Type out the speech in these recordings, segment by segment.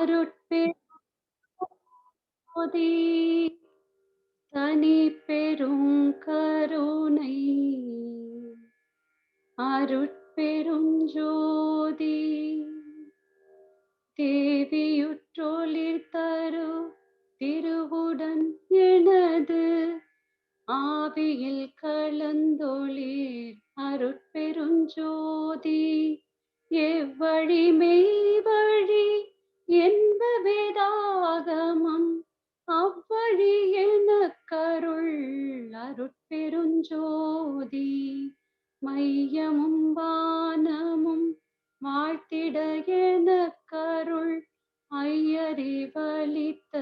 அருட்பெருஞ்சோதி தனி பெரும் கருணை அருட்பெருஞ்சோதி தேவியுற்றொளிர் தரு திருவுடன் எனது ஆவியில் கலந்தொளிர் அருட்பெருஞ்சோதி எவ்வழி மெய்வழி என்ப வேதாகமம் அவ்வழி எனக்கருள் அருட்பெருஞ்சோதி மையமும் வானமும் வாழ்த்திட எனக்கருள் ஐயறிவளித்த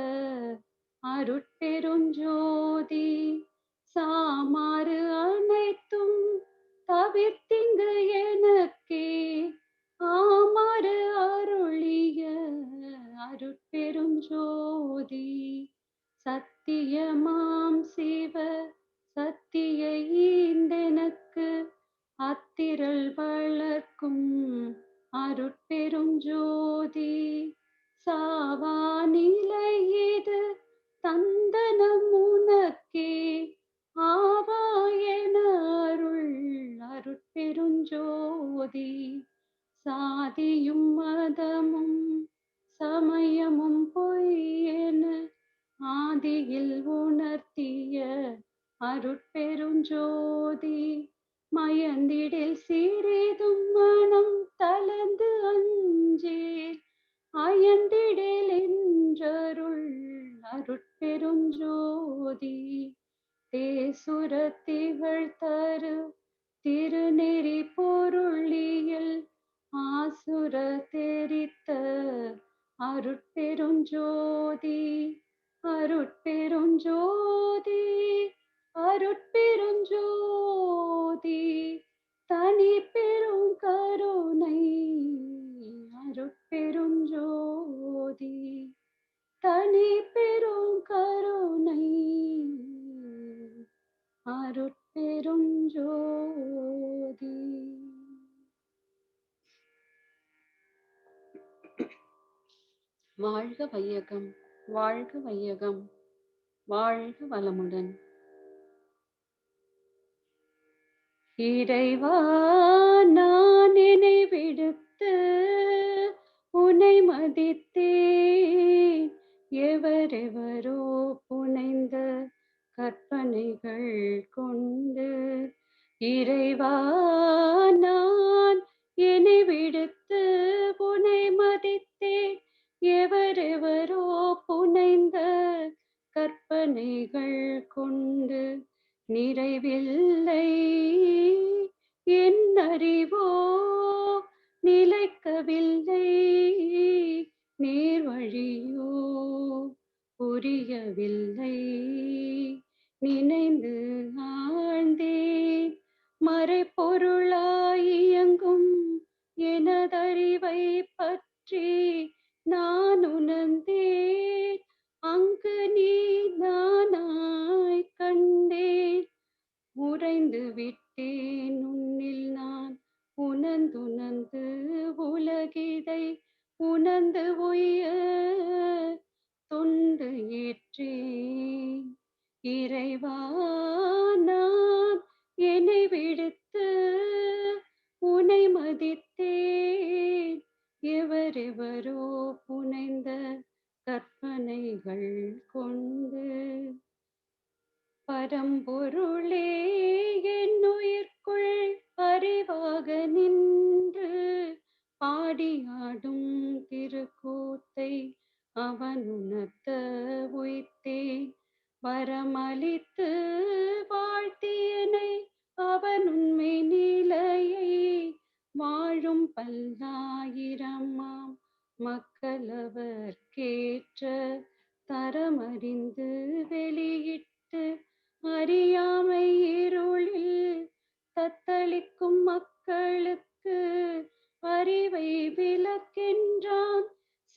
அருட்பெருஞ்சோதி சாமாறு அனைத்தும் தவிர்த்திங்கு எனக்கே ஆமாறு அருளிய அருட்பெருஞ்சோதி சத்தியமாம் சிவ சத்திய ஈந்தெனக்கு அத்திரள் வளர்க்கும் அருட்பெருஞ்சோதி சாவா நிலை இது தந்தனம் உனக்கே ஆவா என அருள் அருட்பெருஞ்சோதி சாதியும் மதமும் சமயமும் பொய்யென ஆதியில் உணர்த்திய அருட்பெருஞ்சோதி மயந்திடில் சிறிதும் மனம் தளர்ந்து அஞ்சேல் அயந்திடில் என்றருள் அருட்பெருஞ்சோதி தேசுரத்திகள் தரு திருநெறி பொருளியல் ஆசுர தெரித்த அருட்பெருஞ்சோதி அருட்பெருஞ்சோதி அருட்பெருஞ்சோதி தனி பெரும் கருணை அருட்பெருஞ்சோதி தனி பெரும் கருணை அருட்பெருஞ்சோதி. வாழ்க வையகம், வாழ்க வையகம், வாழ்க வளமுடன். இறைவா நான் என்னை விடுத்து உனை மதித்தேன், எவரெவரோ புனைந்த கற்பனைகள் கொண்டு. இறைவா நான் என்னை விடுத்து உனை மதித்தேன், எவரெவரோ புனைந்த கற்பனைகள் கொண்டு. நிறைவில்லை என் அறிவோ நிலைக்கவில்லை, நேர்வழியோ புரியவில்லை, நினைந்து ஆழ்ந்தேன். மறைப்பொருளாய் இயங்கும் எனதறிவை பற்றி நான் உணர்ந்தேன், அங்கு நீ நானாய் கண்டேன். உறைந்து விட்டேன் உன்னில் நான் உணர்ந்துணர்ந்து உலகிதை உணர்ந்து உய்ய தொண்டு ஏற்றேன். இறைவா நான் என்னை விடுத்து உனை மதித்தேன், எவரெவரோ புனைந்த கற்பனைகள் கொண்டு. பரம்பொருளே என் உயிர்க்குள் அறிவாக நின்று பாடியாடும் திருக்கூத்தை அவன் உணர்த்த உய்த்தேன். வரமளித்து வாழ்த்தியனை அவன் உண்மை நிலையை வாழும் பல்லாயிரமாம் மக்களவர்க்கேற்ற தரமறிந்து வெளியிட்டு அறியாமை இருளில் தத்தளிக்கும் மக்களுக்கு அறிவை விளக்கின்றான்.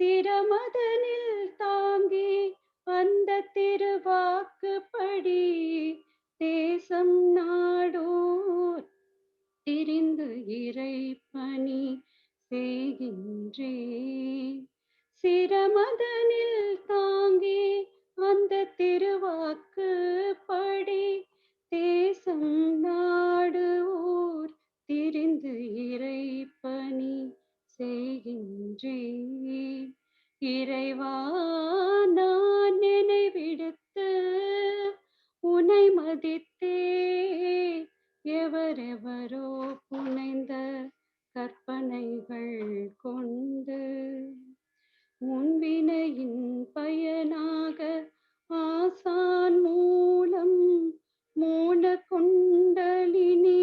சிரமதனில் தாங்கி அந்த திருவாக்குப்படி தேசம் நாடோர் திரிந்து இறை பணி செய்கின்றேன். சிரமதனில் தாங்கி அந்த திருவாக்கு படி தேசம் நாடு ஊர் திரிந்து இறைப்பணி செய்கின்றேன். இறைவா நான் நினைவிடுத்து உனை மதித்தே எவரெவரோ புனைந்த கற்பனைகள் கொண்டு முன்வினையின் பயனாக ஆசான் மூலம் மூல குண்டலினி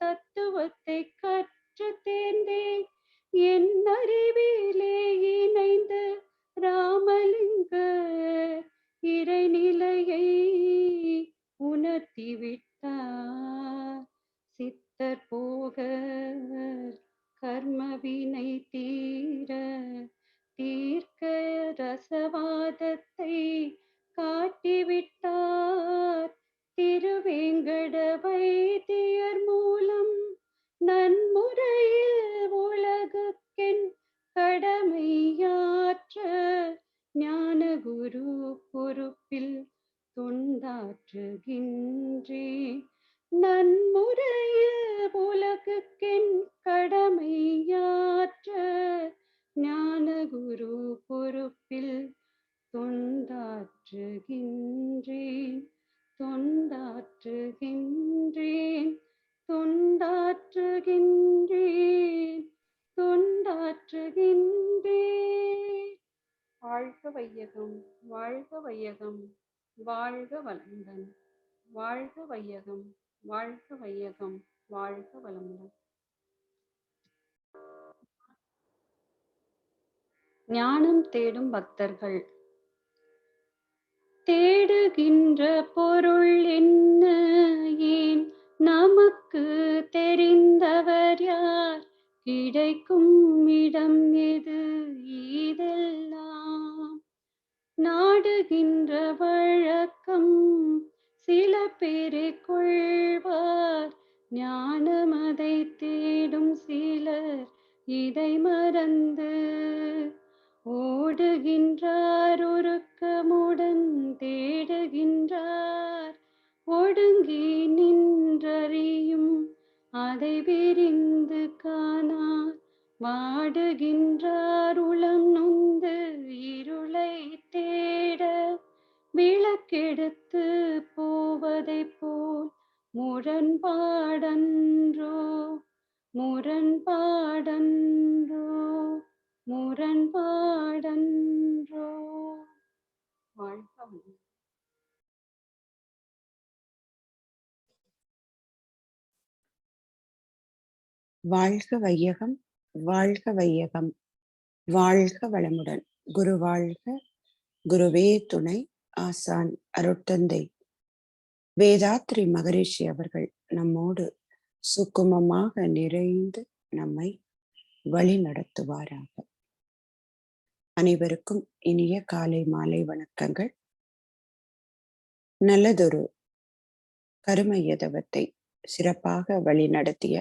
தத்துவத்தை கற்று தேர்ந்தேன். என் அறிவிலே இணைந்த ராமலிங்க இறைநிலையை உணர்த்திவிட்டார். சித்தர் போக கர்மவினை தீர தீர்க்க ரசவாதத்தை காட்டிவிட்டார். திருவேங்கட வைத்தியர் மூலம் நன்முறையில் உலகுக்கென் கடமையாற்ற ஞானகுரு பொறுப்பில் தொண்டாற்றுகின்றேன். நன்முறையில் உலகுக்கென் கடமையாற்ற ஞானகுரு பொறுப்பில் தொண்டாற்றுகின்றேன். தொண்டாற்றுகின்றேன். தொண்டாற்றுகின்றேன். தொண்டாற்றுகின்றேன். வாழ்க வையகம், வாழ்க வையகம், வாழ்க வளமுடன். வாழ்க வையகம், வாழ்க வையகம், வாழ்க வளமுடன். ஞானம் தேடும் பக்தர்கள். தேடுகின்ற பொருள் என்ன, ஏன் நமக்கு தெரிந்தவர் யார், கிடைக்கும் இடம் எது, இதெல்லாம் நாடுகின்ற வழக்கம் சில பேரை கொள்வார். ஞானமதை தேடும் சிலர் இதை மறந்து ஓடுகின்றார். உருக்கமுடன் தேடுகின்றார். ஒடுங்கி நின்றறியும் அதை விரிந்து காணார். வாடுகின்றார் உளம் நொந்து இருளை தேட விளக்கெடுத்து போவதை போல் முரண்பாடன்றோ, முரண்பாடன்றோ, முரண்பாடன்றோ. வாழ்க வாழ்க வையகம், வாழ்க வையகம், வாழ்க வளமுடன். குரு வாழ்க, குருவே துணை. ஆசான் அருட்தந்தை வேதாத்ரி மகரிஷி அவர்கள் நம்மோடு சுக்குமமாக நிறைந்து நம்மை வழி நடத்துவாராக. அனைவருக்கும் இனிய காலை மாலை வணக்கங்கள். நல்லதொரு கருமையதவத்தை சிறப்பாக வழி நடத்திய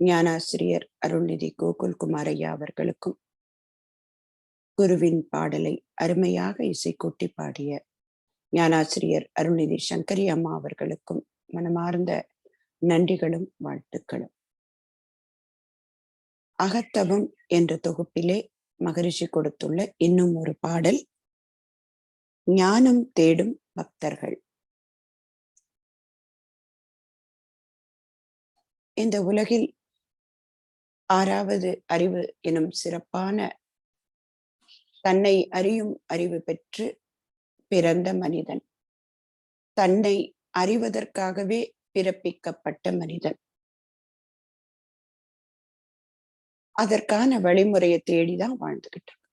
ஞானாசிரியர் அருள்நிதி கோகுல்குமாரையா அவர்களுக்கும், குருவின் பாடலை அருமையாக இசைக்கூட்டி பாடிய ஞானாசிரியர் அருள்நிதி சங்கரி அம்மா அவர்களுக்கும் மனமார்ந்த நன்றிகளும் வாழ்த்துக்களும். அகத்தவம் என்ற தொகுப்பிலே மகரிஷி கொடுத்துள்ள இன்னும் ஒரு பாடல், ஞானம் தேடும் பக்தர்கள். இந்த உலகில் 6வது அறிவு எனும் சிறப்பான தன்னை அறியும் அறிவு பெற்று பிறந்த மனிதன், தன்னை அறிவதற்காகவே பிறப்பிக்கப்பட்ட மனிதன். அதற்கான வழிமுறையை தேடிதான் வாழ்ந்துகிட்டு இருக்கு.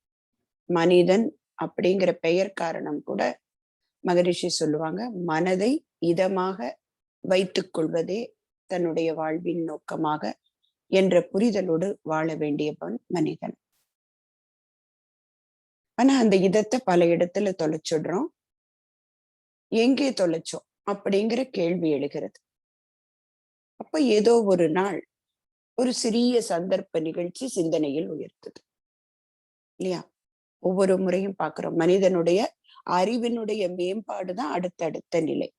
மனிதன் அப்படிங்கிற பெயர் காரணம் கூட மகரிஷி சொல்லுவாங்க, மனதை இதமாக வைத்துக் கொள்வதே தன்னுடைய வாழ்வின் நோக்கமாக என்ற புரிதலோடு வாழ வேண்டியவன் மனிதன். ஆனா அந்த இதத்தை பல இடத்துல தொலைச்சிடுறோம். எங்கே தொலைச்சோம் அப்படிங்கிற கேள்வி எழுகிறது. அப்ப ஏதோ ஒரு நாள் ஒரு சிறிய சந்தர்ப்ப நிகழ்ச்சி சிந்தனையில் உயர்த்தது இல்லையா? ஒவ்வொரு முறையும் பார்க்கிறோம். மனிதனுடைய அறிவினுடைய மேம்பாடுதான் அடுத்தடுத்த நிலை.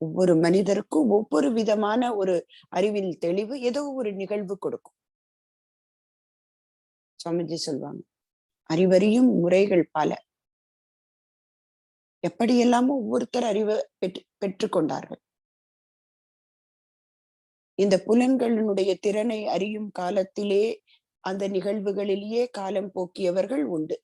ஒவ்வொரு மனிதருக்கும் ஒவ்வொரு விதமான ஒரு அறிவில் தெளிவு ஏதோ ஒரு நிகழ்வு கொடுக்கும். சுவாமிஜி சொல்லுவாங்க, அறிவறியும் முறைகள் பல. எப்படியெல்லாமோ ஒவ்வொருத்தர் அறிவை பெற்றுக்கொண்டார்கள். இந்த புலன்களினுடைய திறனை அறியும் காலத்திலே அந்த நிகழ்வுகளிலேயே காலம் போக்கியவர்கள் உண்டு.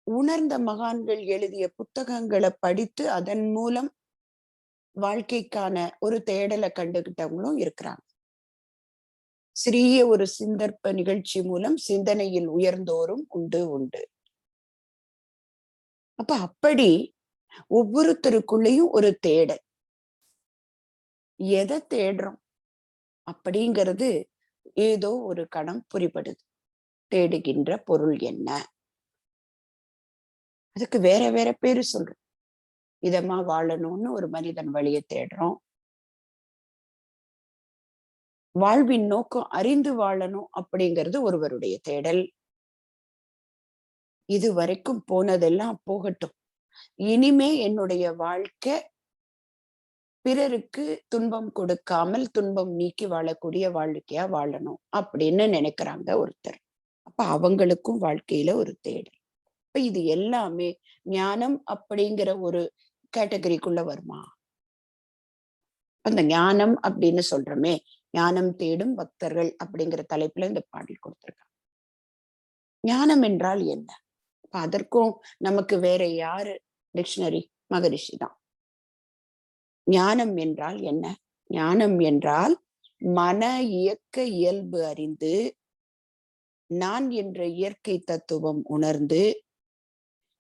உணர்ந்த மகான்கள் எழுதிய புத்தகங்களை படித்து அதன் மூலம் வாழ்க்கைக்கான ஒரு தேடலை கண்டுகிட்டவங்களும் இருக்கிறாங்க. சிறிய ஒரு சந்தர்ப்ப நிகழ்ச்சி மூலம் சிந்தனையில் உயர்ந்தோரும் உண்டு. அப்ப அப்படி ஒவ்வொருத்தருக்குள்ளேயும் ஒரு தேடல். எதை தேடுறோம் அப்படிங்கிறது ஏதோ ஒரு கணம் புரிபடுது. தேடுகின்ற பொருள் என்ன? அதுக்கு வேற வேற பேரு சொல்றோம். இதமா வாழணும்னு ஒரு மனிதன் வழியை தேடுறோம். வாழ்வின் நோக்கம் அறிந்து வாழணும் அப்படிங்கிறது ஒருவருடைய தேடல். இது வரைக்கும் போனதெல்லாம் போகட்டும், இனிமே என்னுடைய வாழ்க்கை பிறருக்கு துன்பம் கொடுக்காமல் துன்பம் நீக்கி வாழக்கூடிய வாழ்க்கையா வாழணும் அப்படின்னு நினைக்கிறாங்க ஒருத்தர். அப்ப அவங்களுக்கும் வாழ்க்கையில ஒரு தேடல். இப்ப இது எல்லாமே ஞானம் அப்படிங்கிற ஒரு கேட்டகரிக்குள்ள வருமா? அந்த ஞானம் அப்படின்னு சொல்றோமே, ஞானம் தேடும் பக்தர்கள் அப்படிங்கிற தலைப்புல இந்த பாடல் கொடுத்திருக்காங்க. ஞானம் என்றால் என்ன? அதற்கும் நமக்கு வேற யாரு டிக்ஷனரி? மகரிஷி தான். ஞானம் என்றால் என்ன? ஞானம் என்றால் மன இயக்க இயல்பு அறிந்து நான் என்ற இயற்கை தத்துவம் உணர்ந்து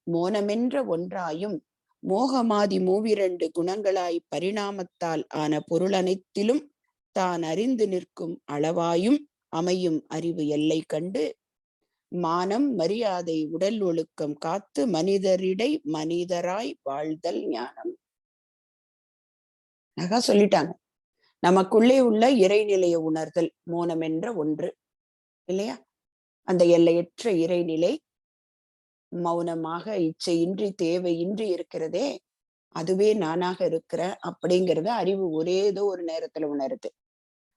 மோனமென்ற ஒன்றாயும் மோகமாதி மூவிரண்டு குணங்களாய் பரிணாமத்தால் ஆன பொருள் அனைத்திலும் தான் அறிந்து நிற்கும் அளவாயும் அமையும் அறிவு எல்லை கண்டு மானம் மரியாதை உடல் ஒழுக்கம் காத்து மனிதரிடை மனிதராய் வாழ்தல் ஞானம். சொல்லிட்டாங்க. நமக்குள்ளே உள்ள இறைநிலையை உணர்தல் மோனம் என்ற ஒன்று இல்லையா? அந்த எல்லையற்ற இறைநிலை மௌனமாக இச்சையின்றி தேவையின்றி இருக்கிறதே, அதுவே நானாக இருக்கிறேன் அப்படிங்கிறத அறிவு ஒரேதோ ஒரு நேரத்துல உணருது.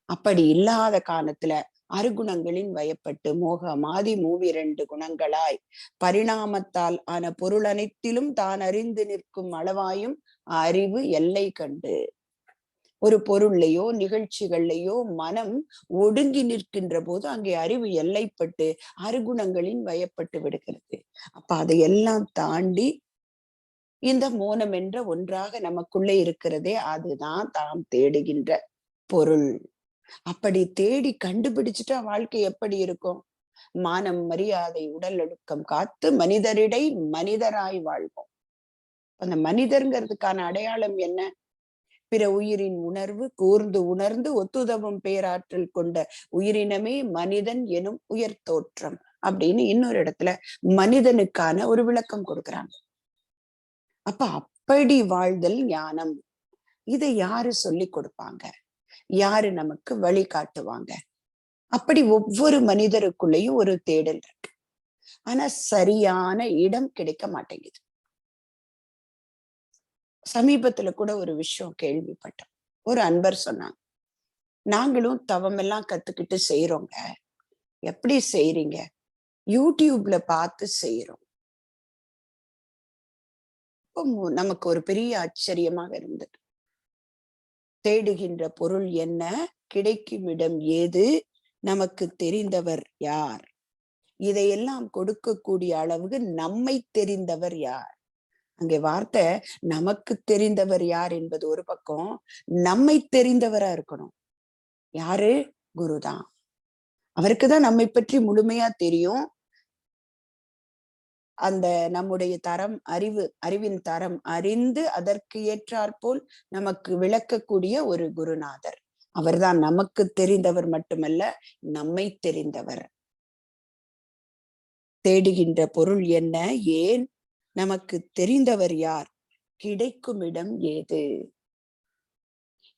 அப்படி இல்லாத காலத்துல அருகுணங்களின் வயப்பட்டு மோக மாதி மூவிரண்டு குணங்களாய் பரிணாமத்தால் ஆன பொருள் அனைத்திலும் தான் அறிந்து நிற்கும் அளவாயும் அறிவு எல்லை கண்டு ஒரு பொருள்லையோ நிகழ்ச்சிகள்லையோ மனம் ஒடுங்கி நிற்கின்ற போது அங்கே அறிவு எல்லைப்பட்டு அருகுணங்களின் வயப்பட்டு விடுகிறது. அப்ப அதையெல்லாம் தாண்டி இந்த மோனம் என்ற ஒன்றாக நமக்குள்ளே இருக்கிறதே, அதுதான் தாம் தேடுகின்ற பொருள். அப்படி தேடி கண்டுபிடிச்சுட்டா வாழ்க்கை எப்படி இருக்கும்? மானம் மரியாதை உடல் ஒழுக்கம் காத்து மனிதரிடை மனிதராய் வாழ்வோம். அந்த மனிதர்ங்கிறதுக்கான அடையாளம் என்ன? பிற உயிரின் உணர்வு கூர்ந்து உணர்ந்து ஒத்துதவும் பேராற்றல் கொண்ட உயிரினமே மனிதன் எனும் உயர் தோற்றம் அப்படின்னு இன்னொரு இடத்துல மனிதனுக்கான ஒரு விளக்கம் கொடுக்குறாங்க. அப்ப அப்படி வாழ்தல் ஞானம். இதை யாரு சொல்லி கொடுப்பாங்க? யாரு நமக்கு வழி காட்டுவாங்க? அப்படி ஒவ்வொரு மனிதருக்குள்ளேயும் ஒரு தேடல் இருக்கு. ஆனா சரியான இடம் கிடைக்க மாட்டேங்குது. சமீபத்துல கூட ஒரு விஷயம் கேள்விப்பட்டோம். ஒரு அன்பர் சொன்னாங்க, நாங்களும் தவமெல்லாம் கத்துக்கிட்டு செய்யறோங்க. எப்படி செய்யறீங்க? யூடியூப்ல பார்த்து செய்யறோம். நமக்கு ஒரு பெரிய ஆச்சரியமாக இருந்தது. தேடுகின்ற பொருள் என்ன? கிடைக்கும் இடம் ஏது? நமக்கு தெரிந்தவர் யார்? இதையெல்லாம் கொடுக்கக்கூடிய அளவுக்கு நம்மை தெரிந்தவர் யார்? அங்கே வார்த்தை நமக்கு தெரிந்தவர் யார் என்பது ஒரு பக்கம், நம்மை தெரிந்தவரா இருக்கணும். யாரு? குருதான். அவருக்குதான் நம்மை பற்றி முழுமையா தெரியும். அந்த நம்முடைய தரம் அறிவின் தரம் அறிந்து அதற்கு ஏற்றாற்போல் நமக்கு விளக்கக்கூடிய ஒரு குருநாதர். அவர்தான் நமக்கு தெரிந்தவர் மட்டுமல்ல, நம்மை தெரிந்தவர். தேடுகின்ற பொருள் என்ன? ஏன்? நமக்கு தெரிந்தவர் யார்? கிடைக்கும் இடம் ஏது?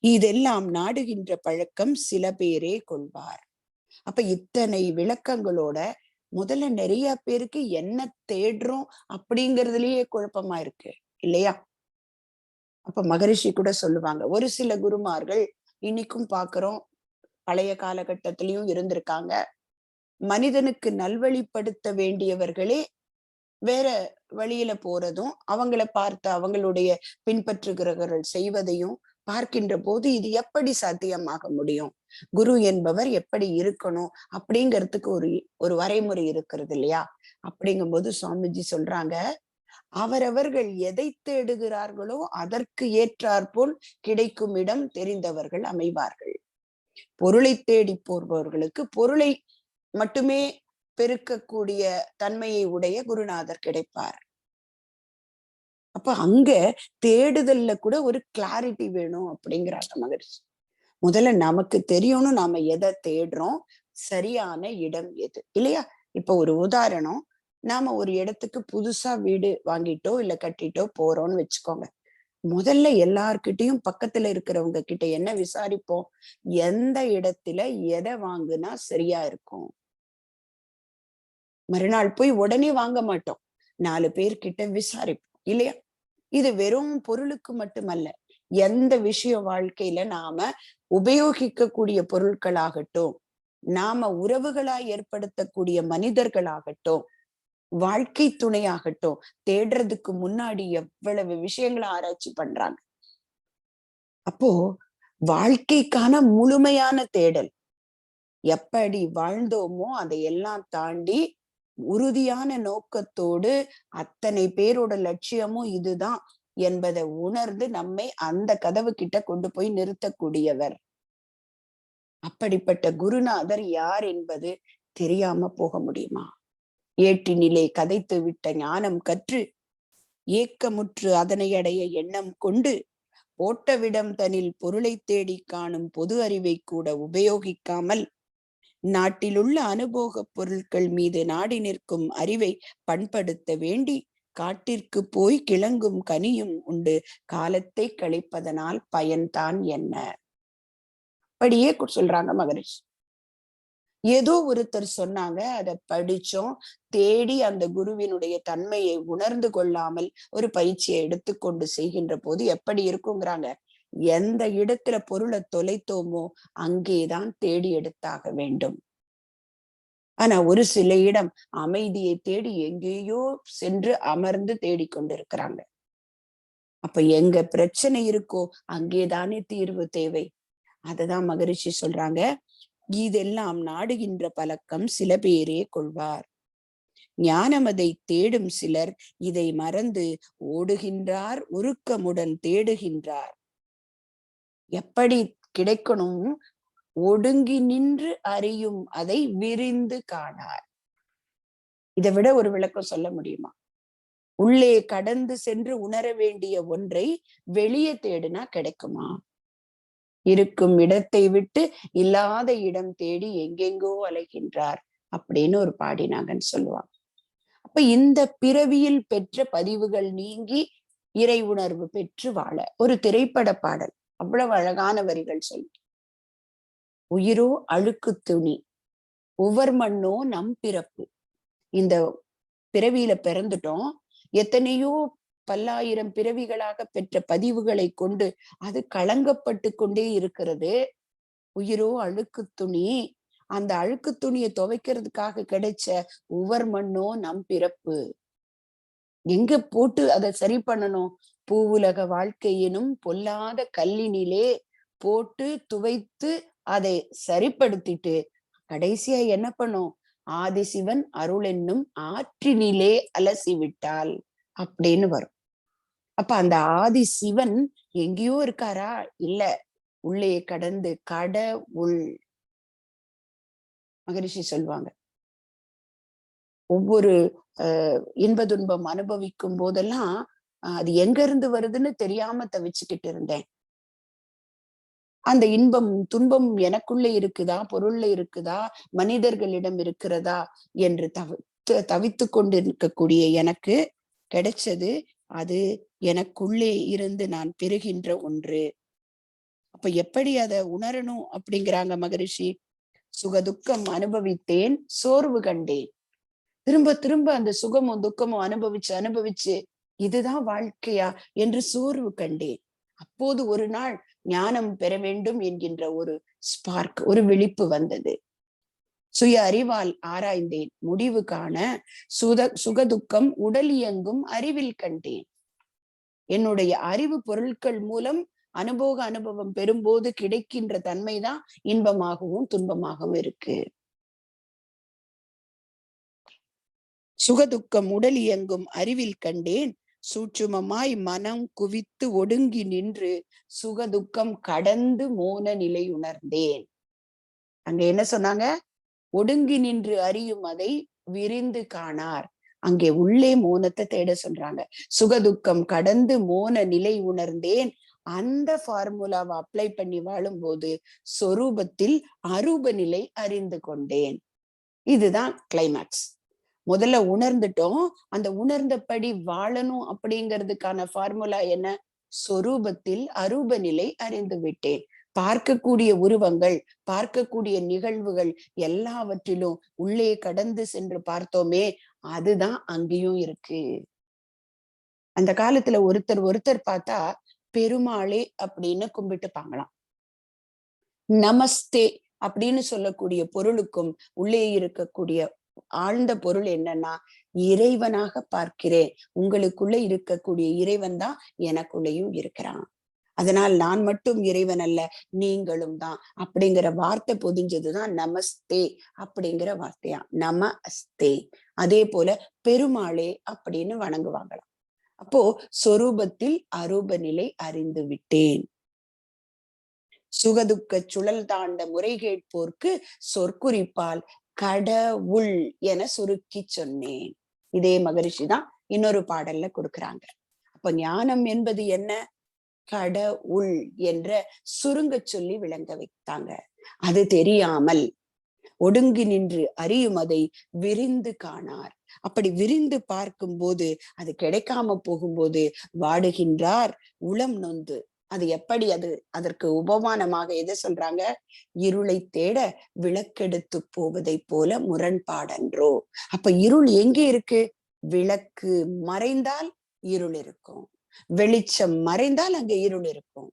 இதெல்லாம் நாடுகின்ற பழக்கம் சில பேரே கொள்வார். அப்ப இத்தனை விளக்கங்களோட முதல்ல நிறைய பேருக்கு என்ன தேடுறோம் அப்படிங்கறதுலயே குழப்பமா இருக்கு இல்லையா? அப்ப மகரிஷி கூட சொல்லுவாங்க, ஒரு சில குருமார்கள் இன்னைக்கும் பாக்குறோம், பழைய காலகட்டத்திலயும் இருந்திருக்காங்க. மனிதனுக்கு நல்வழிப்படுத்த வேண்டியவர்களே வேற வழியில போறதும், அவங்கள பார்த்து அவங்களுடைய பின்பற்றுகிறவர்கள் செய்வதையும் பார்க்கின்ற போது இது எப்படி சாத்தியமாக முடியும்? குரு என்பவர் எப்படி இருக்கணும் அப்படிங்கிறதுக்கு ஒரு வரைமுறை இருக்கிறது இல்லையா? அப்படிங்கும்போது சுவாமிஜி சொல்றாங்க, அவரவர்கள் எதை தேடுகிறார்களோ அதற்கு ஏற்றாற்போல் கிடைக்கும் இடம் தெரிந்தவர்கள் அமைவார்கள். பொருளை தேடி போர்பவர்களுக்கு பொருளை மட்டுமே பெருக்கக்கூடிய தன்மையை உடைய குருநாதர் கிடைப்பார். அப்ப அங்க தேடுதல்ல கூட ஒரு கிளாரிட்டி வேணும் அப்படிங்கிறாங்க மகரிஷி. முதல்ல நமக்கு தெரியணும் நாம எதை தேடுறோம், சரியான இடம் எது இல்லையா? இப்ப ஒரு உதாரணம், நாம ஒரு இடத்துக்கு புதுசா வீடு வாங்கிட்டோ இல்ல கட்டிட்டோ போறோம்னு வச்சுக்கோங்க. முதல்ல எல்லார்கிட்டையும் பக்கத்துல இருக்கிறவங்க கிட்ட என்ன விசாரிப்போம்? எந்த இடத்துல எதை வாங்குனா சரியா இருக்கும். மறுநாள் போய் உடனே வாங்க மாட்டோம், 4 பேர்கிட்ட விசாரிப்போம் இல்லையா? இது வெறும் பொருளுக்கு மட்டுமல்ல, எந்த விஷயம் வாழ்க்கையில நாம உபயோகிக்கக்கூடிய பொருட்களாகட்டும், நாம உறவுகளாய் ஏற்படுத்தக்கூடிய மனிதர்களாகட்டும், வாழ்க்கை துணையாகட்டும், தேடுறதுக்கு முன்னாடி எவ்வளவு விஷயங்களை ஆராய்ச்சி பண்றாங்க. அப்போ வாழ்க்கைக்கான முழுமையான தேடல், எப்படி வாழ்ந்தோமோ அதையெல்லாம் தாண்டி உறுதியான நோக்கத்தோடு அத்தனை பேரோட லட்சியமும் இதுதான் என்பதை உணர்ந்து நம்மை அந்த கதவு கிட்ட கொண்டு போய் நிறுத்தக்கூடியவர். அப்படிப்பட்ட குருநாதர் யார் என்பது தெரியாம போக முடியுமா? ஏட்டினிலே கதைத்து விட்ட ஞானம் கற்று ஏக்கமுற்று அதனை அடைய எண்ணம் கொண்டு போட்டவிடம் தனில் பொருளை தேடி காணும் பொது அறிவை கூட உபயோகிக்காமல் நாட்டிலுள்ள அனுபோக பொருட்கள் மீது நாடி நிற்கும் அறிவை பண்படுத்த வேண்டி காட்டிற்கு போய் கிளங்கும் கனியும் உண்டு காலத்தை கழிப்பதனால் பயன்தான் என்ன? அப்படியே சொல்றாங்க மகரிஷி. ஏதோ ஒருத்தர் சொன்னாங்க, அதை படிச்சோம், தேடி அந்த குருவினுடைய தன்மையை உணர்ந்து கொள்ளாமல் ஒரு பயிற்சியை எடுத்துக்கொண்டு செய்கின்ற போது எப்படி இருக்குங்கிறாங்க. எந்த இடத்துல பொருளை தொலைத்தோமோ அங்கேதான் தேடி எடுத்தாக வேண்டும். ஆனா ஒரு சில இடம் அமைதியை தேடி எங்கேயோ சென்று அமர்ந்து தேடிக்கொண்டிருக்கிறாங்க. அப்ப எங்க பிரச்சனை இருக்கோ அங்கேதானே தீர்வு தேவை. அததான் மகரிஷி சொல்றாங்க, இதெல்லாம் நாடுகின்ற பழக்கம் சில பேரே கொள்வார். ஞானமதை தேடும் சிலர் இதை மறந்து ஓடுகின்றார், உருக்கமுடன் தேடுகின்றார். எப்படி கிடைக்கணும்? ஒடுங்கி நின்று அறியும் அதை விரிந்து காணார். இதை விட ஒரு விளக்கம் சொல்ல முடியுமா? உள்ளே கடந்து சென்று உணர வேண்டிய ஒன்றை வெளியே தேடினா கிடைக்குமா? இருக்கும் இடத்தை விட்டு இல்லாத இடம் தேடி எங்கெங்கோ அலைகின்றார் அப்படின்னு ஒரு பாடினாங்கன்னு சொல்லுவாங்க. அப்ப இந்த பிறவியில் பெற்ற பதிவுகள் நீங்கி இறை உணர்வு பெற்று வாழ ஒரு திரைப்பட பாடல், அவ்வளவு அழகான வரிகள் சொல்லு. உயிரோ அழுக்கு துணி, உவர் மண்ணோ நம் பிறப்பு. இந்த பிறவியில பிறந்துட்டோம், எத்தனையோ பல்லாயிரம் பிறவிகளாக பெற்ற பதிவுகளை கொண்டு அது களங்கப்பட்டு கொண்டே இருக்கிறது. உயிரோ அழுக்கு துணி, அந்த அழுக்கு துணியை துவைக்கிறதுக்காக கிடைச்ச உவர் மண்ணோ நம் பிறப்பு. எங்க போட்டு அதை சரி பண்ணணும்? பூவுலக வாழ்க்கையினும் பொல்லாத கல்லினிலே போட்டு துவைத்து அதை சரிப்படுத்திட்டு கடைசியா என்ன பண்ணும்? ஆதிசிவன் அருள் என்னும் ஆற்றினிலே அலசி விட்டால் அப்படின்னு வரும். அப்ப அந்த ஆதி சிவன் எங்கேயோ இருக்காரா? இல்ல, உள்ளே கடந்து கடவுள். மகரிஷி சொல்லுவாங்க, ஒவ்வொரு இன்ப துன்பம் அனுபவிக்கும் போதெல்லாம் அது எங்க இருந்து வருதுன்னு தெரியாம தவிச்சுக்கிட்டு இருந்தேன். அந்த இன்பம் துன்பம் எனக்குள்ள இருக்குதா, பொருள்ல இருக்குதா, மனிதர்களிடம் இருக்கிறதா என்று தவித்து கொண்டு இருக்கக்கூடிய எனக்கு கிடைச்சது அது எனக்குள்ளே இருந்து நான் பெறுகின்ற ஒன்று. அப்ப எப்படி அதை உணரணும் அப்படிங்கிறாங்க மகரிஷி. சுகதுக்கம் அனுபவித்தேன், சோர்வு கண்டேன். திரும்ப திரும்ப அந்த சுகமும் துக்கமும் அனுபவிச்சு இதுதான் வாழ்க்கையா என்று சோர்வு கண்டேன். அப்போது ஒரு நாள் ஞானம் பெற வேண்டும் என்கின்ற ஒரு ஸ்பார்க், ஒரு விழிப்பு வந்தது. சுய அறிவால் ஆராய்ந்தேன், முடிவு காண சுகதுக்கம் உடல் இயங்கும் அறிவில் கண்டேன். என்னுடைய அறிவு பொருட்கள் மூலம் அனுபவம் பெறும்போது கிடைக்கின்ற தன்மைதான் இன்பமாகவும் துன்பமாகவும் இருக்கு. சுகதுக்கம் உடல் இயங்கும் அறிவில் கண்டேன், சூட்சுமமாய் மனம் குவித்து ஒடுங்கி நின்று சுகதுக்கம் கடந்து மோன நிலை உணர்ந்தேன். அங்க என்ன சொன்னாங்க? ஒடுங்கி நின்று அறியும் அதை விரிந்து காணார். அங்கே உள்ளே மோனத்தை தேட சொல்றாங்க. சுகதுக்கம் கடந்து மோன நிலை உணர்ந்தேன். அந்த ஃபார்முலாவை அப்ளை பண்ணி வாழும்போது சொரூபத்தில் அரூப நிலை அறிந்து கொண்டேன். இதுதான் கிளைமேக்ஸ். முதல்ல உணர்ந்துட்டோம். அந்த உணர்ந்தபடி வாழணும் அப்படிங்கிறதுக்கான ஃபார்முலா என்ன? சொரூபத்தில் அரூப நிலை அறிந்து விட்டேன். பார்க்கக்கூடிய உருவங்கள், பார்க்கக்கூடிய நிகழ்வுகள் எல்லாவற்றிலும் உள்ளே கடந்து சென்று பார்த்தோமே, அதுதான் அங்கேயும் இருக்கு. அந்த காலத்துல ஒருத்தர் பார்த்தா பெருமாளே அப்படின்னு கும்பிட்டுப்பாங்களாம். நமஸ்தே அப்படின்னு சொல்லக்கூடிய பொருளுக்கும் உள்ளே இருக்கக்கூடிய ஆழ்ந்த பொருள் என்னன்னா, இறைவனாக பார்க்கிறேன். உங்களுக்குள்ள இருக்கக்கூடிய இறைவன் தான் எனக்குள்ளேயும் இருக்கிறான். அதனால் நான் மட்டும் இறைவன் அல்ல, நீங்களும் தான் அப்படிங்கிற வார்த்தை பொதிஞ்சதுதான் நமஸ்தே அப்படிங்கிற வார்த்தையா. நமஸ்தே. அதே போல பெருமாளே அப்படின்னு வணங்குவாங்களாம். அப்போ சொரூபத்தில் அரூப நிலை அறிந்து விட்டேன். சுகதுக்க சுழல் தாண்ட முறை கேட்போர்க்கு சொற்குறிப்பால் கடவுள் என சுருக்கி சொன்னேன். இதே மகரிஷி தான் இன்னொரு பாடல்ல கொடுக்குறாங்க. அப்ப ஞானம் என்பது என்ன? கடவுள் என்ற சுருங்க சொல்லி விளங்க வைத்தாங்க. அது தெரியாமல் ஒடுங்கி நின்று அறியும் அதை விரிந்து காணார். அப்படி விரிந்து பார்க்கும் போது, அது கிடைக்காம போகும்போது வாடுகின்றார் உளம் நொந்து. அது எப்படி? அதற்கு உபமானமாக எதை சொல்றாங்க? இருளை தேட விளக்கெடுத்து போவதை போல முரண்பாடன்றோ. அப்ப இருள் எங்கே இருக்கு? விளக்கு மறைந்தால் இருள் இருக்கும், வெளிச்சம் மறைந்தால் அங்கே இருள் இருக்கும்,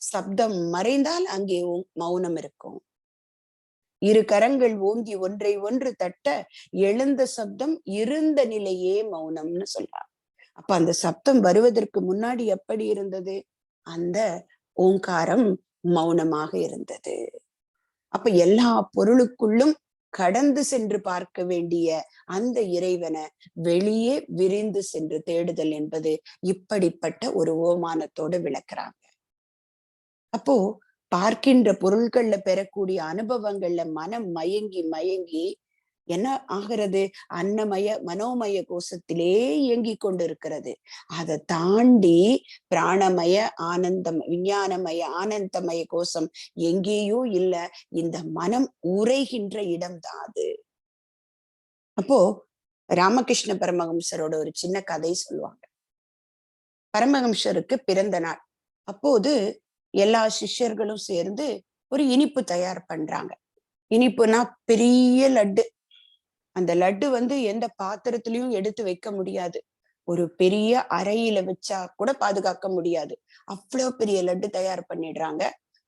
சப்தம் மறைந்தால் அங்கே மௌனம் இருக்கும். இரு கரங்கள் ஓங்கி ஒன்றை ஒன்று தட்ட எழுந்த சப்தம் இருந்த நிலையே மௌனம்னு சொல்றாங்க. அப்ப அந்த சப்தம் வருவதற்கு முன்னாடி எப்படி இருந்தது? அந்த ஓங்காரம் மௌனமாக இருந்தது. அப்ப எல்லா பொருளுக்குள்ளும் கடந்து சென்று பார்க்க வேண்டிய அந்த இறைவனை வெளியே விரிந்து சென்று தேடுதல் என்பது இப்படிப்பட்ட ஒரு ஓமானத்தோடு விளக்குறாங்க. அப்போ பார்க்கின்ற பொருள்கள்ல பெறக்கூடிய அனுபவங்கள்ல மனம் மயங்கி என்ன ஆகிறது? அன்னமய மனோமய கோஷத்திலே இயங்கி கொண்டிருக்கிறது. அதை தாண்டி பிராணமய ஆனந்தம், விஞ்ஞானமய ஆனந்தமய கோஷம் எங்கேயோ இல்ல, இந்த மனம் உரைகின்ற இடம்தான் அது. அப்போ ராமகிருஷ்ண பரமஹம்சரோட ஒரு சின்ன கதை சொல்லுவாங்க. பரமஹம்சருக்கு பிறந்த நாள். அப்போது எல்லா சிஷ்யர்களும் சேர்ந்து ஒரு இனிப்பு தயார் பண்றாங்க. இனிப்புனா பெரிய லட்டு. அந்த லட்டு எந்த பாத்திரத்திலையும் எடுத்து வைக்க முடியாது. ஒரு பெரிய அறையில வச்சா கூட பாதுகாக்க முடியாது. அவ்வளவு பெரிய லட்டு தயார் பண்ணிடுறாங்க.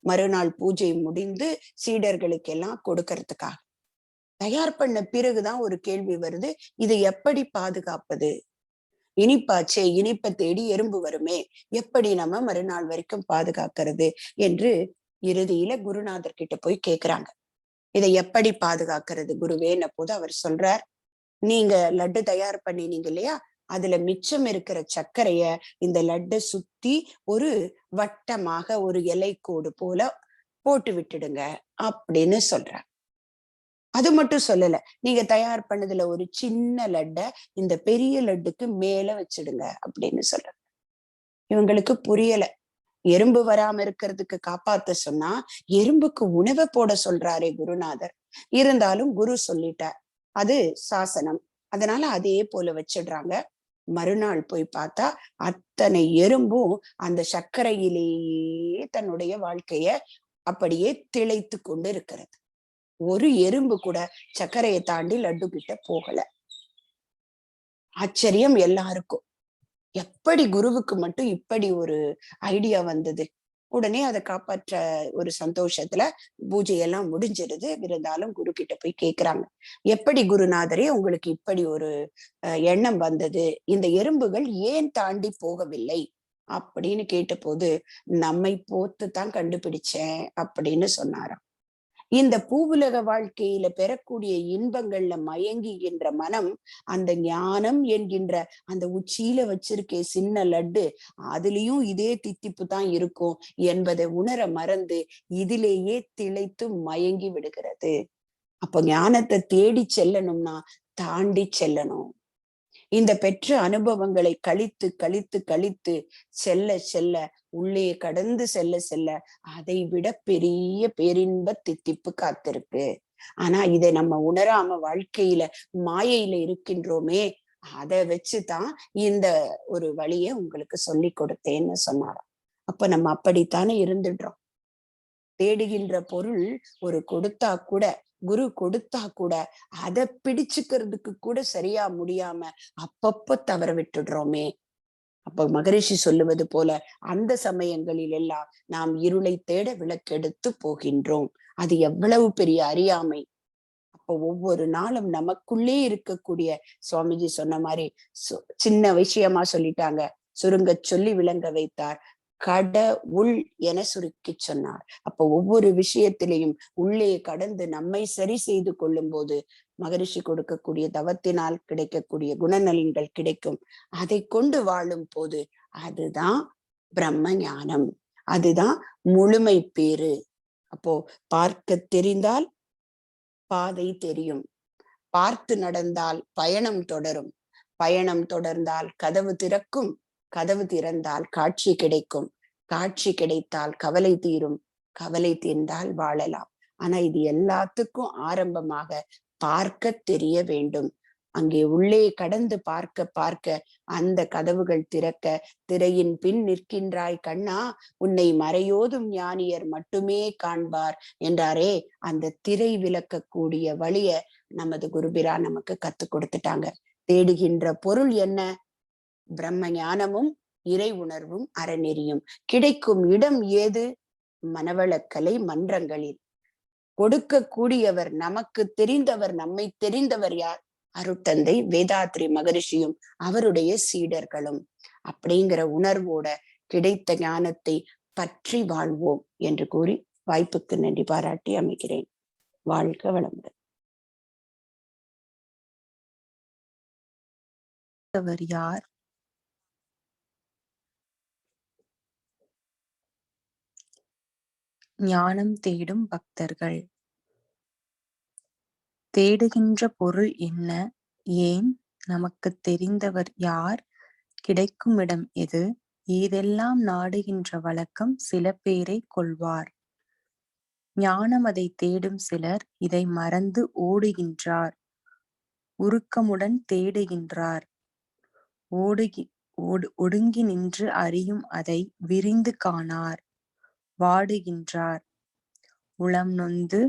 மறுநாள் பூஜை முடிந்து சீடர்களுக்கு எல்லாம் கொடுக்கறதுக்காக தயார் பண்ண பிறகுதான் ஒரு கேள்வி வருது, இதை எப்படி பாதுகாப்பது? இனிப்பாச்சே, இனிப்பை தேடி எறும்பு வருமே, எப்படி நம்ம மறுநாள் வரைக்கும் பாதுகாக்கிறது என்று இறுதியில குருநாதர் கிட்ட போய் கேக்குறாங்க. இதை எப்படி பாதுகாக்கிறது குருவேன்ன போது அவர் சொல்றார், நீங்க லட்டு தயார் பண்ணினீங்க இல்லையா, அதுல மிச்சம் இருக்கிற சர்க்கரைய இந்த லட்டை சுத்தி ஒரு வட்டமாக ஒரு இலைக்கோடு போல போட்டு விட்டுடுங்க அப்படின்னு சொல்றார். அது மட்டும் சொல்லல, நீங்க தயார் பண்ணதுல ஒரு சின்ன லட்டை இந்த பெரிய லட்டுக்கு மேல வச்சிடுங்க அப்படின்னு சொல்றாங்க. இவங்களுக்கு புரியல. எறும்பு வராம இருக்கிறதுக்கு காப்பாத்த சொன்னா எறும்புக்கு உணவை போட சொல்றாரே குருநாதர். இருந்தாலும் குரு சொல்லிட்டார், அது சாசனம், அதனால அதே போல வச்சிடுறாங்க. மறுநாள் போய் பார்த்தா அத்தனை எறும்பும் அந்த சர்க்கரையிலேயே தன்னுடைய வாழ்க்கைய அப்படியே திளைத்து கொண்டு இருக்கிறது. ஒரு எறும்பு கூட சர்க்கரையை தாண்டி லட்டு கிட்ட போகல. ஆச்சரியம் எல்லாருக்கும். எப்படி குருவுக்கு மட்டும் இப்படி ஒரு ஐடியா வந்தது? உடனே அதை காப்பாற்ற ஒரு சந்தோஷத்துல பூஜையெல்லாம் முடிஞ்சிருது. இருந்தாலும் குரு கிட்ட போய் கேக்குறாங்க, எப்படி குருநாதரே உங்களுக்கு இப்படி ஒரு எண்ணம் வந்தது? இந்த எறும்புகள் ஏன் தாண்டி போகவில்லை அப்படின்னு கேட்டபோது, நம்மை போத்து தான் கண்டுபிடிச்சேன் அப்படின்னு சொன்னாராம். இந்த பூவுலக வாழ்க்கையில பெறக்கூடிய இன்பங்கள்ல மயங்குகின்ற மனம் அந்த ஞானம் என்கின்ற அந்த உச்சியில வச்சிருக்கே சின்ன லட்டு, அதுலயும் இதே தித்திப்பு தான் இருக்கும் என்பதை உணர மறந்து இதிலேயே திளைத்து மயங்கி விடுகிறது. அப்ப ஞானத்தை தேடி செல்லணும்னா தாண்டி செல்லணும். இந்த பெற்ற அனுபவங்களை கழித்து கழித்து கழித்து செல்ல செல்ல உள்ளே கடந்து செல்ல செல்ல அதை விட பெரிய பேரின்ப தித்திப்பு காத்திருக்கு. ஆனா இதை நம்ம உணராம வாழ்க்கையில மாயையில இருக்கின்றோமே, அதை வச்சுதான் இந்த ஒரு வழியை உங்களுக்கு சொல்லி கொடுத்தேன்னு சொன்னாராம். அப்ப நம்ம அப்படித்தானே இருந்துடுறோம். தேடுகின்ற பொருள் ஒரு கொடுத்தா கூட, குரு கொடுத்தா கூட அதை பிடிச்சுக்கிறதுக்கு கூட சரியா முடியாம அப்பப்ப தவற விட்டுடுறோமே. அப்ப மகரிஷி சொல்லுவது போல அந்த சமயங்களில் எல்லாம் நாம் இருளை தேட விளக்கெடுத்து போகின்றோம். அது எவ்வளவு பெரிய அறியாமை. அப்போ ஒவ்வொரு நாளும் நமக்குள்ளே இருக்கக்கூடிய, சுவாமிஜி சொன்ன மாதிரி சின்ன விஷயமா சொல்லிட்டாங்க, சுருங்க சொல்லி விளங்க வைத்தார். கட உள் என சுருக்கி சொன்னார். அப்ப ஒவ்வொரு விஷயத்திலையும் உள்ளே கடந்து நம்மை சரி செய்து கொள்ளும் போது மகரிஷி கொடுக்கக்கூடிய தவத்தினால் கிடைக்கக்கூடிய குணநலன்கள் கிடைக்கும். அதை கொண்டு வாழும் போது அதுதான் பிரம்ம ஞானம், அதுதான் முழுமை பேரு. அப்போ பார்க்க தெரிந்தால் பாதை தெரியும், பார்த்து நடந்தால் பயணம் தொடரும், பயணம் தொடர்ந்தால் கதவு திறக்கும், கதவு திறந்தால் காட்சி கிடைக்கும், காட்சி கிடைத்தால் கவலை தீரும், கவலை தீர்ந்தால் வாழலாம். ஆனா இது எல்லாத்துக்கும் ஆரம்பமாக பார்க்க தெரிய வேண்டும். அங்கே உள்ளே கடந்து பார்க்க பார்க்க அந்த கதவுகள் திறக்க, திரையின் பின் நிற்கின்றாய் கண்ணா, உன்னை மறையோதும் ஞானியர் மட்டுமே காண்பார் என்றாரே, அந்த திரை விளக்கக்கூடிய வழிய நமது குருபிரா நமக்கு கத்து கொடுத்துட்டாங்க. தேடுகின்ற பொருள் என்ன? பிரம்ம ஞானமும் இறை உணர்வும் அறநெறியும். கிடைக்கும் இடம் ஏது? மனவளக்கலை மன்றங்களில். கொடுக்கக்கூடியவர், நமக்கு தெரிந்தவர், நம்மை தெரிந்தவர் யார்? அருட்தந்தை வேதாத்ரி மகரிஷியும் அவருடைய சீடர்களும். அப்படிங்கிற உணர்வோட கிடைத்த ஞானத்தை பற்றி வாழ்வோம் என்று கூறி வாய்ப்புக்கு நன்றி பாராட்டி அமைக்கிறேன். வாழ்க வளமுடன். யார்? ஞானம் தேடும் பக்தர்கள். தேடுகின்ற பொருள் என்ன? ஏன்? நமக்கு தெரிந்தவர் யார்? கிடைக்கும் இடம் எது? ஏதெல்லாம் நாடுகின்ற வழக்கம் சில பேரை கொள்வார். ஞானம் அதை தேடும் சிலர் இதை மறந்து ஓடுகின்றார். உருக்கமுடன் தேடுகின்றார். ஒடுங்கி நின்று அறியும் அதை விரிந்து காணார். வாடுகின்றார். உளம் நொந்து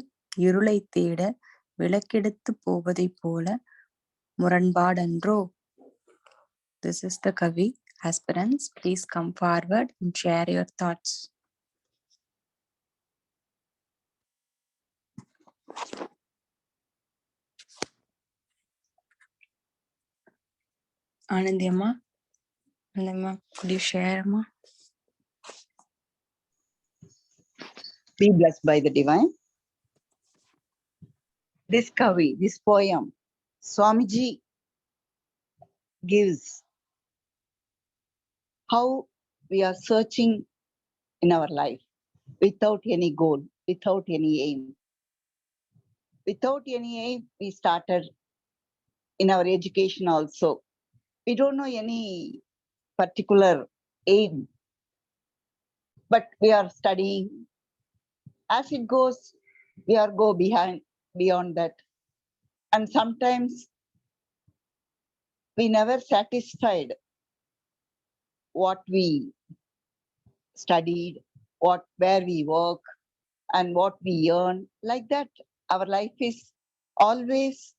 இருளை தேட விளக்கெடுத்து போவதைப் போல முரண்பாடன்றோ? This is the Kavi. Aspirants, please come forward and share your thoughts. Anandi Amma, could you share, Amma? Be blessed by the divine. This Kavi, this poem, Swamiji gives how we are searching in our life without any goal, without any aim. Without any aim, we started in our education also. We don't know any particular aim, but we are studying. As it goes, we are go beyond that. And sometimes we never satisfied what we studied, where we work, and what we earn, like that. Our life is always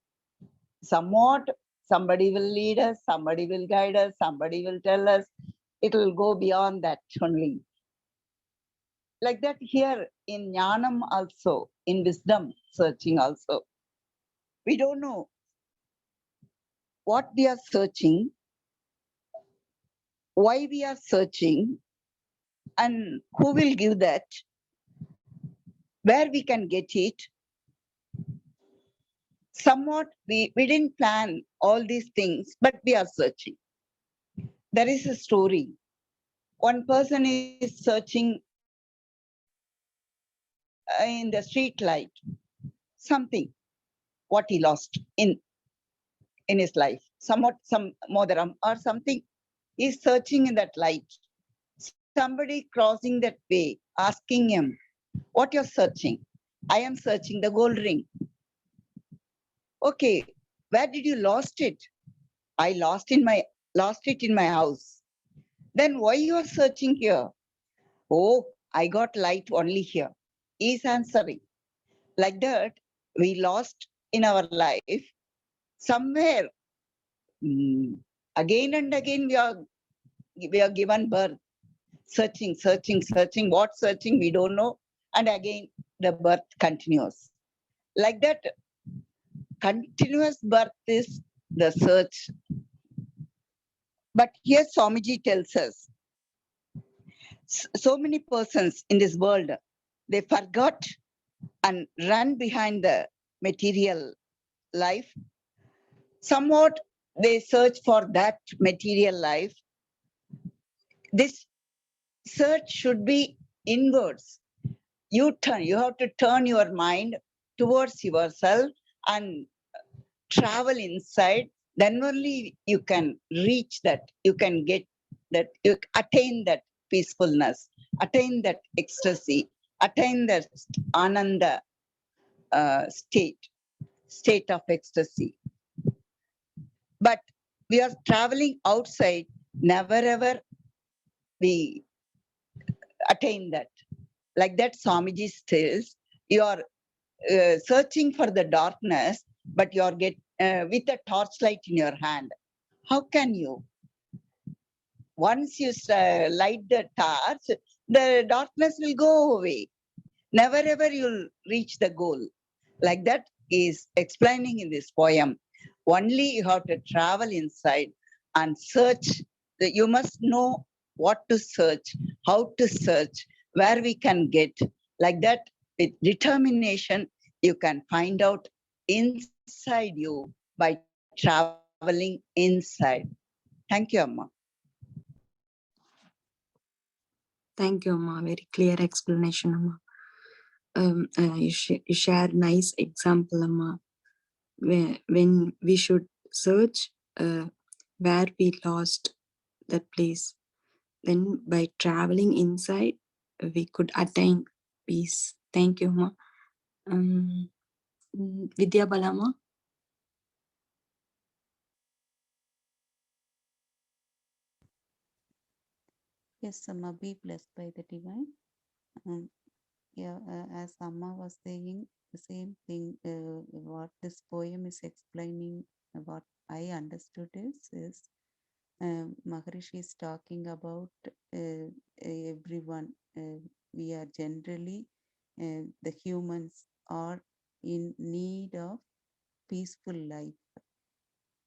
somewhat, somebody will lead us, somebody will guide us, somebody will tell us. It will go beyond that only. Like that here in Jnanam also, in wisdom searching also. We don't know what we are searching, why we are searching, and who will give that, where we can get it. Somewhat we didn't plan all these things, but we are searching. There is a story. One person is searching in the street light, something, what he lost in his life, somewhat some modaram or something. He's searching in that light. Somebody crossing that way, asking him, what you're searching? I am searching the gold ring. Okay, where did you lost it? I lost it in my house. Then why you are searching here? Oh, I got light only here. He's answering. Like that, we lost in our life somewhere. Again and again we are given birth, searching, what searching we don't know, and again the birth continues. Like that, continuous birth is the search. But here Swamiji tells us, so many persons in this world, they forgot and run behind the material life. Somewhat they search for that material life. This search should be inwards. You have to turn your mind towards yourself and travel inside. Then only you can reach that, you can get that, you attain that peacefulness, attain that ecstasy, attain that ananda state of ecstasy. But we are traveling outside, never ever we attain that. Like that, Swamiji says, you are searching for the darkness, but you are with a torchlight in your hand. How can you? Once you light the torch, the darkness will go away. Never ever you'll reach the goal. Like that is explaining in this poem. Only you have to travel inside and search. You must know what to search, how to search, where we can get. Like that, with determination, you can find out inside you by traveling inside. Thank you, Amma. Thank you, Amma. Very clear explanation, Amma. You shared nice example, Amma. When we should search where we lost that place, then by traveling inside, we could attain peace. Thank you, Amma. Vidya Balama. Yes, Amma, be blessed by the divine. Yeah, as Amma was saying, the same thing. What this poem is explaining, what I understood is Maharishi is talking about everyone. We are generally, the humans are in need of peaceful life.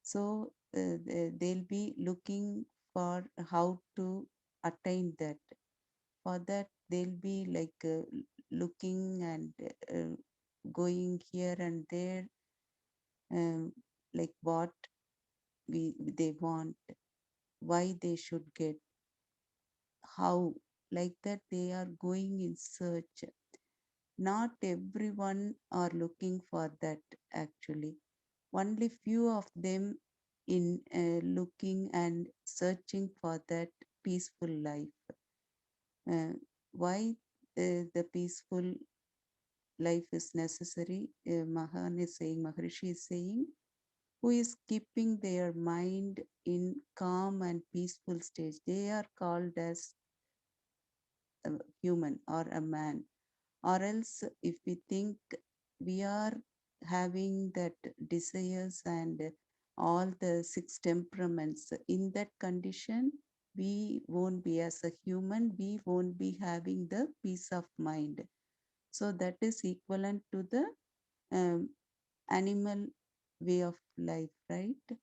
So they'll be looking for how to attain that. For that, they'll be like looking and going here and there, like what they want, why they should get, how, like that they are going in search. Not everyone are looking for that actually. Only few of them in looking and searching for that peaceful life. Why the peaceful life is necessary? Mahan is saying, Maharishi is saying, who is keeping their mind in calm and peaceful stage. They are called as a human or a man. Or else, if we think we are having that desires and all the 6 temperaments. In that condition, we won't be, as a human, we won't be having the peace of mind. So that is equivalent to the um, animal way of life, right?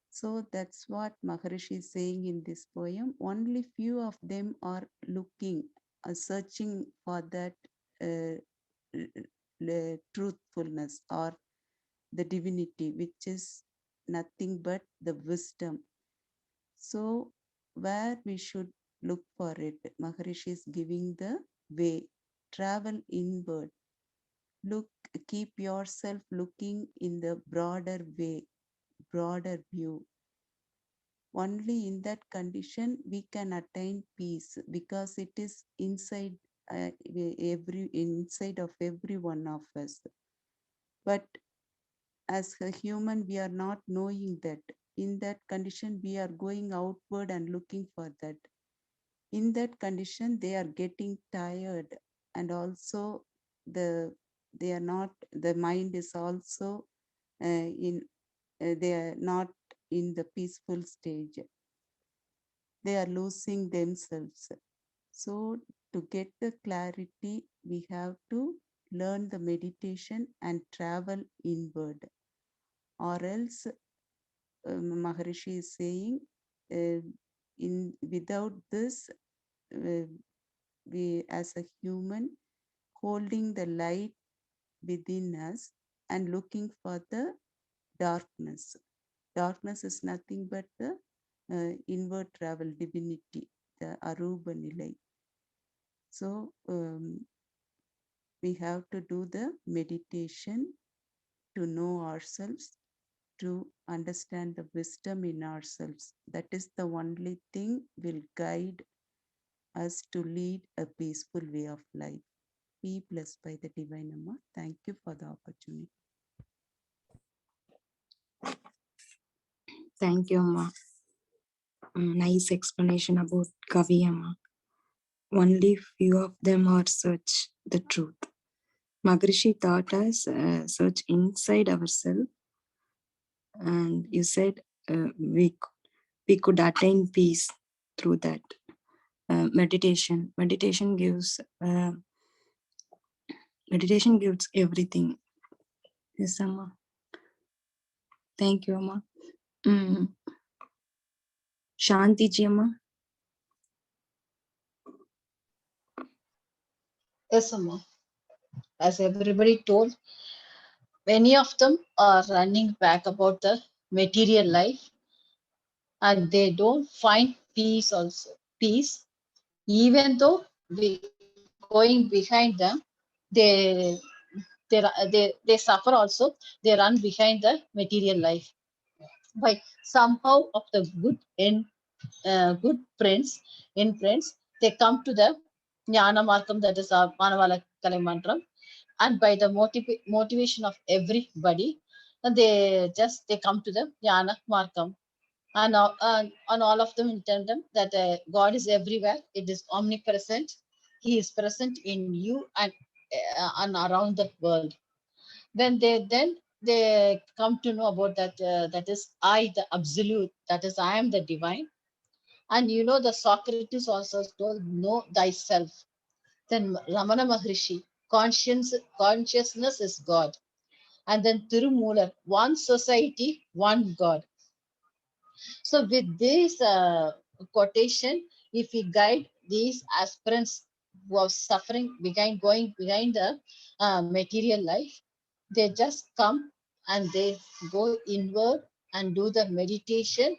So that's what Maharishi is saying in this poem. Only few of them are looking, searching for that truthfulness or the divinity, which is nothing but the wisdom. So where we should look for it, Maharishi is giving the way. Travel inward. Look, keep yourself looking in the broader way, broader view. Only in that condition we can attain peace, because it is inside inside of every one of us. But as a human, we are not knowing that. In that condition, we are going outward and looking for that. In that condition, they are getting tired, and also they are not. The mind is also in. They are not in the peaceful stage. They are losing themselves. So to get the clarity, we have to learn the meditation and travel inward, or else Maharishi is saying, without this, we as a human holding the light within us and looking for the darkness. Darkness is nothing but the inward travel divinity, the Aruba Nilai. So we have to do the meditation to know ourselves, to understand the wisdom in ourselves. That is the only thing will guide us to lead a peaceful way of life. Be blessed by the Divine Amma. Thank you for the opportunity. Thank you, Amma. Nice explanation about Kavi, Amma. Only few of them are search the truth. Maharishi taught us search inside ourselves, and you said we could attain peace through that. Meditation gives everything. Yes, Amma. Thank you, Amma. Shanti ji, Amma. Yes, Amma. As everybody told, many of them are running back about the material life, and they don't find peace also. Peace, even though we going behind them, they they suffer also. They run behind the material life. By somehow of the good friends, they come to the Jnana Markam, that is our Manavala Kalimantram, and by the motivation of everybody, and they come to the Jnana Markam, and all of them intend them that God is everywhere. It is omnipresent. He is present in you and around the world. When they come to know about that, that is I, the absolute, that is I am the divine. And the Socrates also told, know thyself. Then Ramana Maharishi, consciousness is God. And then Tirumular, one society, one God. So with this quotation, if we guide these aspirants who are suffering going behind the material life, they just come and they go inward and do the meditation,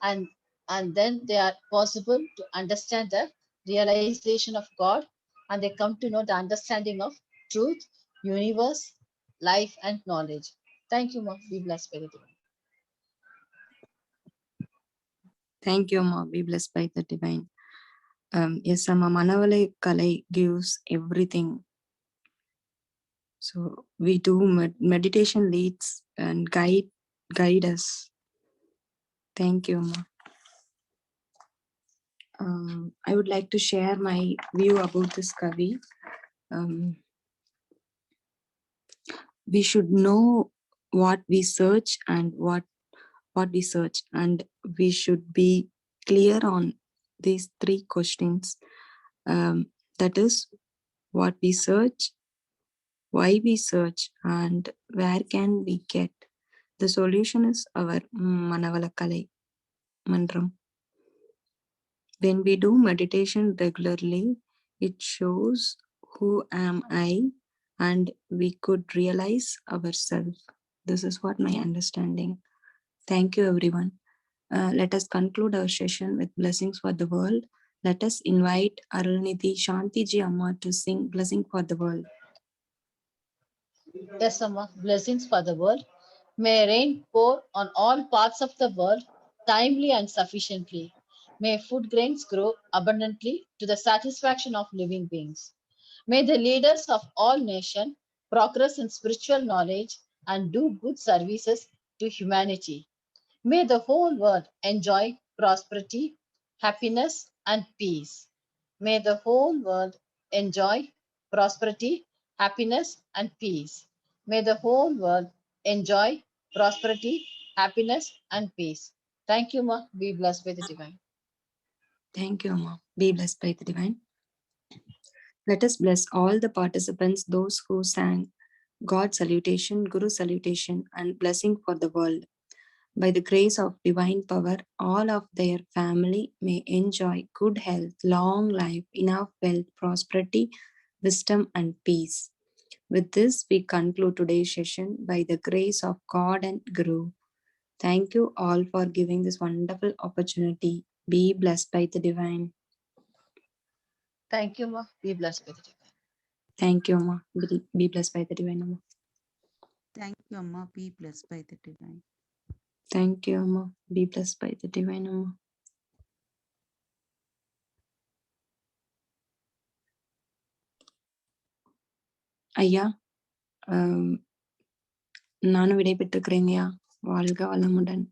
and then they are possible to understand the realization of God, and they come to know the understanding of truth, universe, life, and knowledge. Thank you, Ma. Be blessed by the divine. Thank you, Amma. Be blessed by the divine. Yes, Amma. Manavalai Kalai gives everything. So we do meditation leads and guide us. Thank you, Amma. I would like to share my view about this Kavi. we should know what we search and what we search, and we should be clear on these 3 questions. That is, what we search, why we search, and where can we get. The solution is our Manavalakalai Mandram. When we do meditation regularly, it shows who am I, and we could realize ourselves. This is what my understanding. Thank you, everyone. Let us conclude our session with blessings for the world. Let us invite Arulnidhi Shanti Ji Amma to sing Blessing for the World. Yes, Amma. Blessings for the world. May rain pour on all parts of the world timely and sufficiently. May food grains grow abundantly to the satisfaction of living beings. May the leaders of all nations progress in spiritual knowledge and do good services to humanity. May the whole world enjoy prosperity, happiness, and peace. May the whole world enjoy prosperity, happiness, and peace. May the whole world enjoy prosperity, happiness, and peace. Thank you, Ma. Be blessed by the divine. Thank you, Amma. Be blessed by the divine. Let us bless all the participants, those who sang God salutation, Guru salutation, and blessing for the world. By the grace of divine power, all of their family may enjoy good health, long life, enough wealth, prosperity, wisdom, and peace. With this, we conclude today's session by the grace of God and Guru. Thank you all for giving this wonderful opportunity. Be blessed by the divine. Thank you, Ma. Be blessed by the divine. Thank you, Amma. Be blessed by the divine, Amma. Thank you, Amma. Be blessed by the divine. Thank you, Amma. Be blessed by the divine, Amma. ஐயா, நானும் விடைபெற்றுக்கிறேங்கய்யா. வாழ்க வளமுடன்.